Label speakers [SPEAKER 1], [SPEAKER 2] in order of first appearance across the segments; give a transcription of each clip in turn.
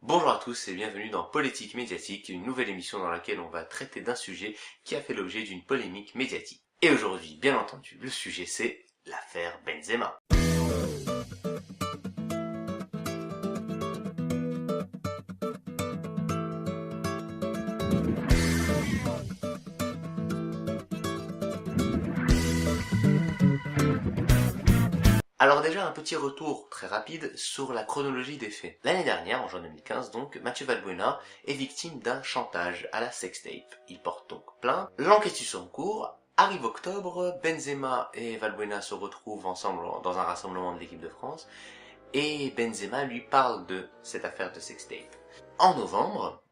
[SPEAKER 1] Bonjour à tous et bienvenue dans Politique médiatique, une nouvelle émission dans laquelle on va traiter d'un sujet qui a fait l'objet d'une polémique médiatique. Et aujourd'hui, bien entendu, le sujet c'est l'affaire Benzema. Alors déjà un petit retour très rapide sur la chronologie des faits. L'année dernière, en juin 2015 donc, Mathieu Valbuena est victime d'un chantage à la sextape. Il porte donc plainte, l'enquête suit son cours, arrive octobre, Benzema et Valbuena se retrouvent ensemble dans un rassemblement de l'équipe de France, et Benzema lui parle de cette affaire de sextape. En novembre,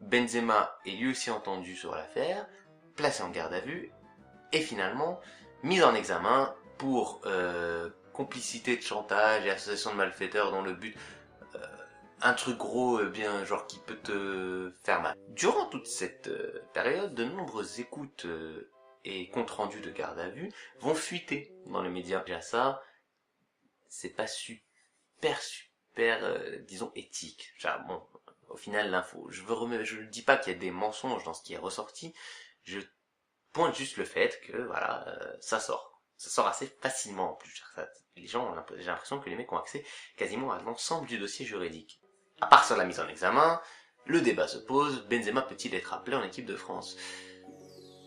[SPEAKER 1] Benzema est lui aussi entendu sur l'affaire, placé en garde à vue, et finalement mis en examen pour complicité de chantage et association de malfaiteurs dont le but, un truc gros bien genre qui peut te faire mal. Durant toute cette période, de nombreuses écoutes et comptes rendus de garde à vue vont fuiter dans les médias. Déjà ça, c'est pas super disons éthique. Genre, bon, au final l'info, je ne dis pas qu'il y a des mensonges dans ce qui est ressorti, je pointe juste le fait que voilà, ça sort assez facilement en plus. Les gens, j'ai l'impression que les mecs ont accès quasiment à l'ensemble du dossier juridique. À part sur la mise en examen, le débat se pose, Benzema peut-il être appelé en équipe de France?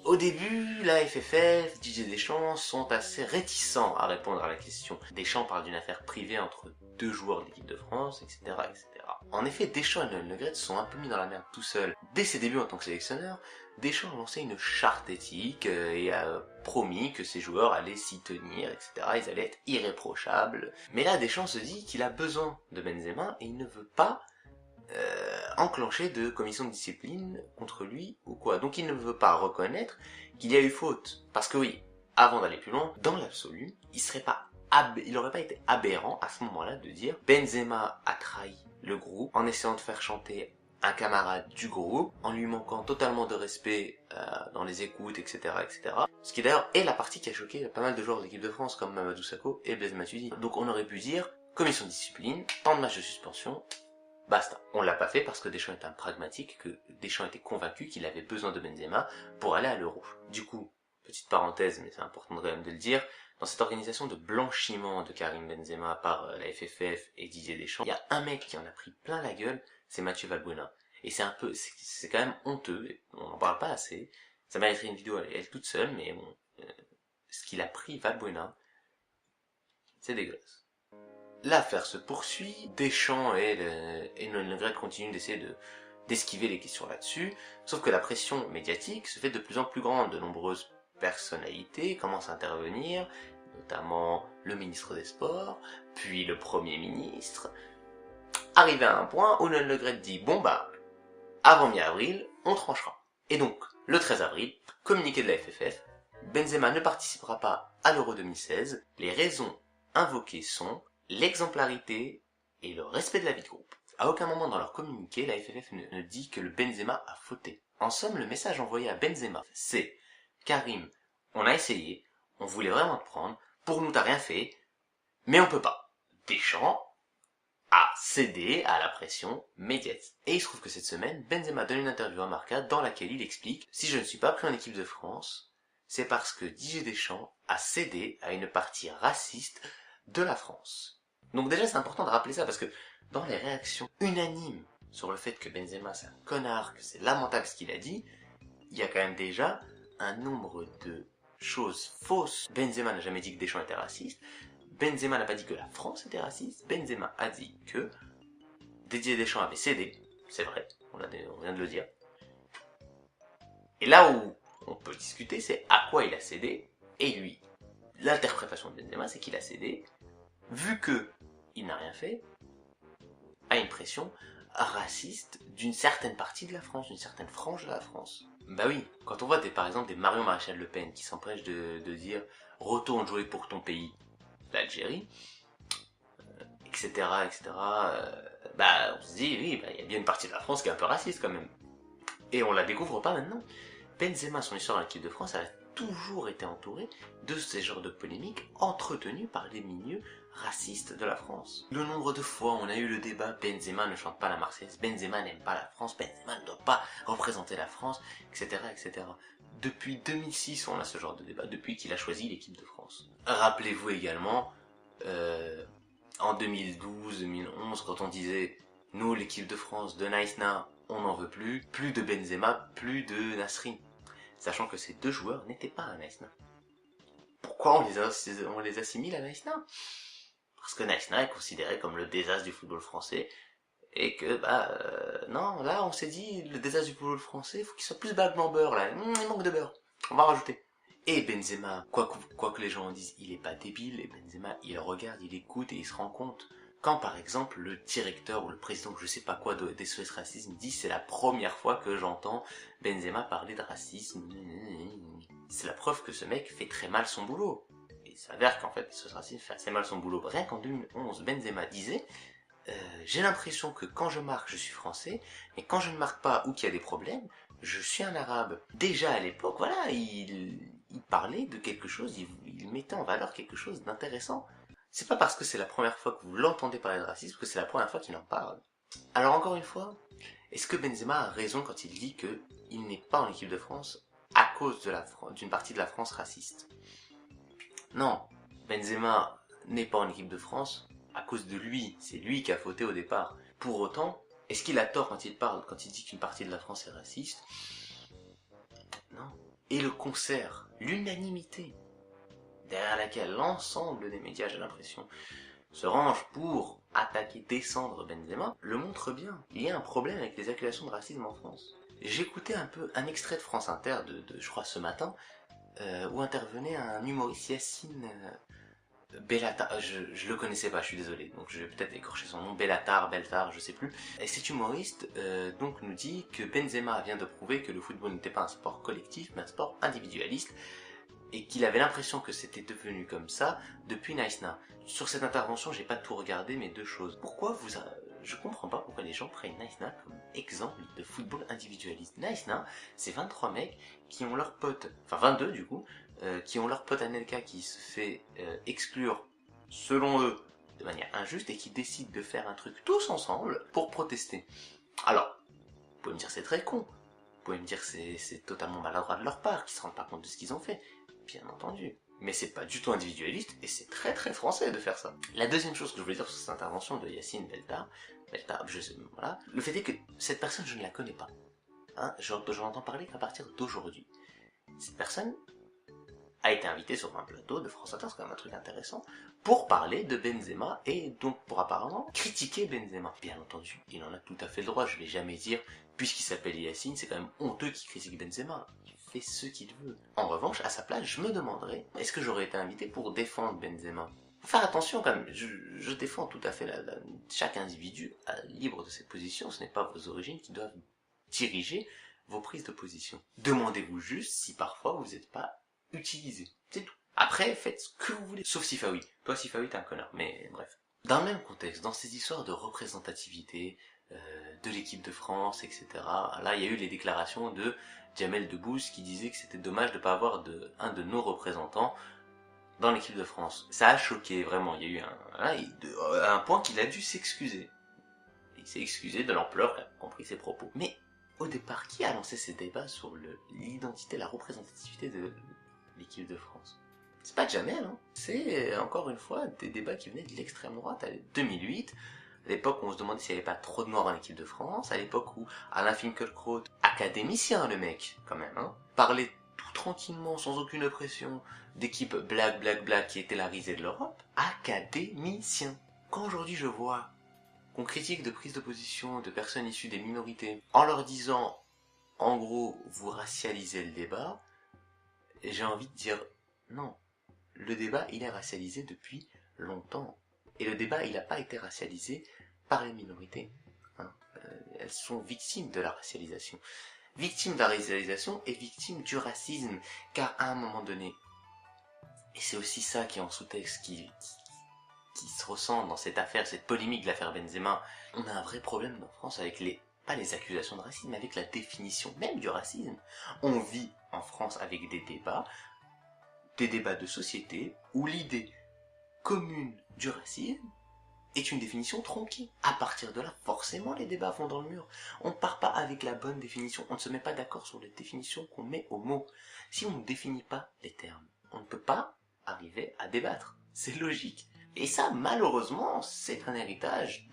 [SPEAKER 1] Au début, la FFF, Didier Deschamps sont assez réticents à répondre à la question. Deschamps parle d'une affaire privée entre deux joueurs de l'équipe de France, etc., etc. En effet, Deschamps et Le Gret se sont un peu mis dans la merde tout seuls. Dès ses débuts en tant que sélectionneur, Deschamps a lancé une charte éthique et a promis que ses joueurs allaient s'y tenir, etc. Ils allaient être irréprochables. Mais là, Deschamps se dit qu'il a besoin de Benzema et il ne veut pas enclencher de commission de discipline contre lui ou quoi. Donc il ne veut pas reconnaître qu'il y a eu faute. Parce que oui, avant d'aller plus loin, dans l'absolu, il n'aurait pas été aberrant à ce moment-là de dire Benzema a trahi le groupe en essayant de faire chanter un camarade du groupe, en lui manquant totalement de respect dans les écoutes, etc., etc. Ce qui d'ailleurs est la partie qui a choqué pas mal de joueurs de l'équipe de France comme Mamadou Sakho et Blaise Matuidi. Donc on aurait pu dire commission de discipline, tant de matchs de suspension, basta. On l'a pas fait parce que Deschamps est un pragmatique, que Deschamps était convaincu qu'il avait besoin de Benzema pour aller à l'Euro. Du coup, petite parenthèse, mais c'est important quand même de le dire, dans cette organisation de blanchiment de Karim Benzema par la FFF et Didier Deschamps, il y a un mec qui en a pris plein la gueule, c'est Mathieu Valbuena. Et c'est quand même honteux, on n'en parle pas assez, ça mériterait une vidéo elle toute seule, mais bon, ce qu'il a pris Valbuena, c'est dégueulasse. L'affaire se poursuit, Deschamps et Le Gret continuent d'essayer d'esquiver les questions là-dessus, sauf que la pression médiatique se fait de plus en plus grande, de nombreuses personnalités commencent à intervenir, notamment le ministre des Sports, puis le Premier ministre. Arrivé à un point où Le Gret dit bon bah, avant mi-avril, on tranchera. Et donc, le 13 avril, communiqué de la FFF, Benzema ne participera pas à l'Euro 2016, les raisons invoquées sont l'exemplarité et le respect de la vie de groupe. À aucun moment dans leur communiqué, la FFF ne dit que le Benzema a fauté. En somme, le message envoyé à Benzema, c'est Karim, on a essayé, on voulait vraiment te prendre, pour nous t'as rien fait, mais on peut pas. Deschamps a cédé à la pression médiatique. Et il se trouve que cette semaine, Benzema donne une interview à Marca dans laquelle il explique « Si je ne suis pas pris en équipe de France, c'est parce que Didier Deschamps a cédé à une partie raciste de la France. » Donc déjà c'est important de rappeler ça parce que dans les réactions unanimes sur le fait que Benzema c'est un connard, que c'est lamentable ce qu'il a dit, il y a quand même déjà un nombre de choses fausses. Benzema n'a jamais dit que Deschamps était raciste, Benzema n'a pas dit que la France était raciste, Benzema a dit que Didier Deschamps avait cédé, c'est vrai, on vient de le dire. Et là où on peut discuter, c'est à quoi il a cédé, et lui, l'interprétation de Benzema, c'est qu'il a cédé, vu que il n'a rien fait, à une pression raciste d'une certaine partie de la France, d'une certaine frange de la France. Bah oui, quand on voit par exemple des Marion Maréchal Le Pen qui s'empêchent de dire « Retourne jouer pour ton pays », l'Algérie, etc., etc., bah on se dit, oui, bah, y a bien une partie de la France qui est un peu raciste quand même. Et on la découvre pas maintenant. Benzema, son histoire en équipe de France, a toujours été entouré de ces genres de polémiques entretenues par des milieux raciste de la France. Le nombre de fois on a eu le débat Benzema ne chante pas la Marseillaise, Benzema n'aime pas la France, Benzema ne doit pas représenter la France, etc. etc. Depuis 2006 on a ce genre de débat, depuis qu'il a choisi l'équipe de France. Rappelez-vous également, en 2012-2011, quand on disait nous l'équipe de France de Naïsna, on n'en veut plus de Benzema, plus de Nasri. Sachant que ces deux joueurs n'étaient pas à Naïsna. Pourquoi on les assimile à Naïsna? Parce que Naïsna est considéré comme le désastre du football français, et que, non, là on s'est dit, le désastre du football français, il faut qu'il soit plus blanc beurre, là, il manque de beurre, on va rajouter. Et Benzema, quoi que les gens en disent, il est pas débile, et Benzema, il regarde, il écoute, et il se rend compte. Quand par exemple le directeur ou le président, je sais pas quoi, des SOS Racisme dit c'est la première fois que j'entends Benzema parler de racisme, c'est la preuve que ce mec fait très mal son boulot. Et il s'avère qu'en fait SOS Racisme fait assez mal son boulot. Rien qu'en 2011, Benzema disait j'ai l'impression que quand je marque je suis français, mais quand je ne marque pas ou qu'il y a des problèmes, je suis un arabe. Déjà à l'époque, voilà, il parlait de quelque chose, il mettait en valeur quelque chose d'intéressant. C'est pas parce que c'est la première fois que vous l'entendez parler de racisme que c'est la première fois qu'il en parle. Alors encore une fois, est-ce que Benzema a raison quand il dit qu'il n'est pas en équipe de France à cause d'une partie de la France raciste? Non, Benzema n'est pas en équipe de France à cause de lui, c'est lui qui a fauté au départ. Pour autant, est-ce qu'il a tort quand il dit qu'une partie de la France est raciste? Non. Et le concert, l'unanimité, derrière laquelle l'ensemble des médias, j'ai l'impression, se rangent pour attaquer, descendre Benzema, le montre bien. Il y a un problème avec les accusations de racisme en France. J'écoutais un extrait de France Inter je crois ce matin, où intervenait un humoriste, Yacine Bellatar, je le connaissais pas, je suis désolé, donc je vais peut-être écorcher son nom, Beltar, je sais plus. Et cet humoriste donc nous dit que Benzema vient de prouver que le football n'était pas un sport collectif, mais un sport individualiste, et qu'il avait l'impression que c'était devenu comme ça depuis Naïsna. Sur cette intervention, j'ai pas tout regardé, mais deux choses. Je comprends pas pourquoi les gens prennent Naïsna comme exemple de football individualiste. Naïsna, c'est 23 mecs qui ont leur pote, enfin 22 du coup, qui ont leur pote Anelka qui se fait exclure, selon eux, de manière injuste, et qui décident de faire un truc tous ensemble pour protester. Alors, vous pouvez me dire c'est très con, vous pouvez me dire c'est totalement maladroit de leur part, qu'ils se rendent pas compte de ce qu'ils ont fait, bien entendu. Mais c'est pas du tout individualiste, et c'est très très français de faire ça. La deuxième chose que je voulais dire sur cette intervention de Yacine Beltar, voilà, le fait est que cette personne, je ne la connais pas. Hein, j'en entends parler qu'à partir d'aujourd'hui. Cette personne a été invitée sur un plateau de France Inter, c'est quand même un truc intéressant, pour parler de Benzema, et donc pour apparemment critiquer Benzema. Bien entendu, il en a tout à fait le droit, je vais jamais dire, puisqu'il s'appelle Yacine, c'est quand même honteux qu'il critique Benzema. Il fait ce qu'il veut. En revanche, à sa place, je me demanderais, est-ce que j'aurais été invité pour défendre Benzema? Faut faire attention quand même, je défends tout à fait chaque individu libre de ses positions, ce n'est pas vos origines qui doivent diriger vos prises de position. Demandez-vous juste si parfois vous n'êtes pas utilisé, c'est tout. Après, faites ce que vous voulez, sauf Sifawi. Toi, Sifawi, t'es un connard, mais bref. Dans le même contexte, dans ces histoires de représentativité, de l'équipe de France, etc., là, il y a eu les déclarations de Jamel Debbouze qui disait que c'était dommage de ne pas avoir un de nos représentants dans l'équipe de France. Ça a choqué, vraiment. Il y a eu un point qu'il a dû s'excuser. Il s'est excusé de l'ampleur qu'a compris ses propos. Mais, au départ, qui a lancé ces débats sur l'identité, la représentativité de l'équipe de France? C'est pas Jamel, hein. C'est, encore une fois, des débats qui venaient de l'extrême droite. 2008, à l'époque où on se demandait s'il n'y avait pas trop de noirs en équipe de France, à l'époque où Alain Finkielkraut, académicien le mec, quand même, hein, parlait tout tranquillement, sans aucune oppression, d'équipe black qui était la risée de l'Europe. Académicien. Quand aujourd'hui je vois qu'on critique de prise de position de personnes issues des minorités, en leur disant, en gros, vous racialisez le débat, j'ai envie de dire, non. Le débat, il est racialisé depuis longtemps. Et le débat, il n'a pas été racialisé par les minorités. Hein. Elles sont victimes de la racialisation. Victimes de la racialisation et victimes du racisme. Car à un moment donné, et c'est aussi ça qui est en sous-texte, qui se ressent dans cette affaire, cette polémique de l'affaire Benzema, on a un vrai problème en France avec pas les accusations de racisme, mais avec la définition même du racisme. On vit en France avec des débats de société où l'idée commune du racisme est une définition tronquée. À partir de là, forcément, les débats vont dans le mur. On ne part pas avec la bonne définition. On ne se met pas d'accord sur les définitions qu'on met aux mots. Si on ne définit pas les termes, on ne peut pas arriver à débattre. C'est logique. Et ça, malheureusement, c'est un héritage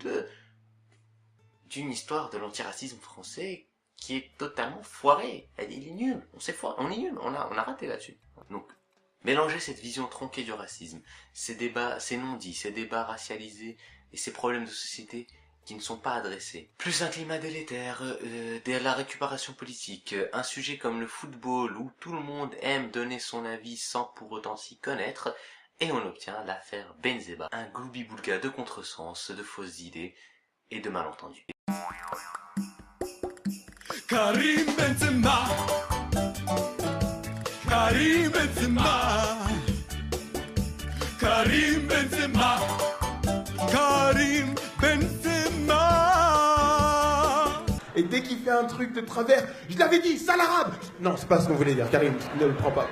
[SPEAKER 1] d'une histoire de l'antiracisme français qui est totalement foirée. Il est nul. On est nul. On a raté là-dessus. Donc, mélanger cette vision tronquée du racisme, ces débats, ces non-dits, ces débats racialisés et ces problèmes de société qui ne sont pas adressés. Plus un climat délétère, de la récupération politique, un sujet comme le football où tout le monde aime donner son avis sans pour autant s'y connaître, et on obtient l'affaire Benzema, un gloubi-boulga de contresens, de fausses idées et de malentendus.
[SPEAKER 2] Karim Benzema, Karim Benzema, Karim Benzema, Karim Benzema.
[SPEAKER 3] Et dès qu'il fait un truc de travers, je l'avais dit, sale arabe. Non, c'est pas ce qu'on voulait dire, Karim, ne le prends pas.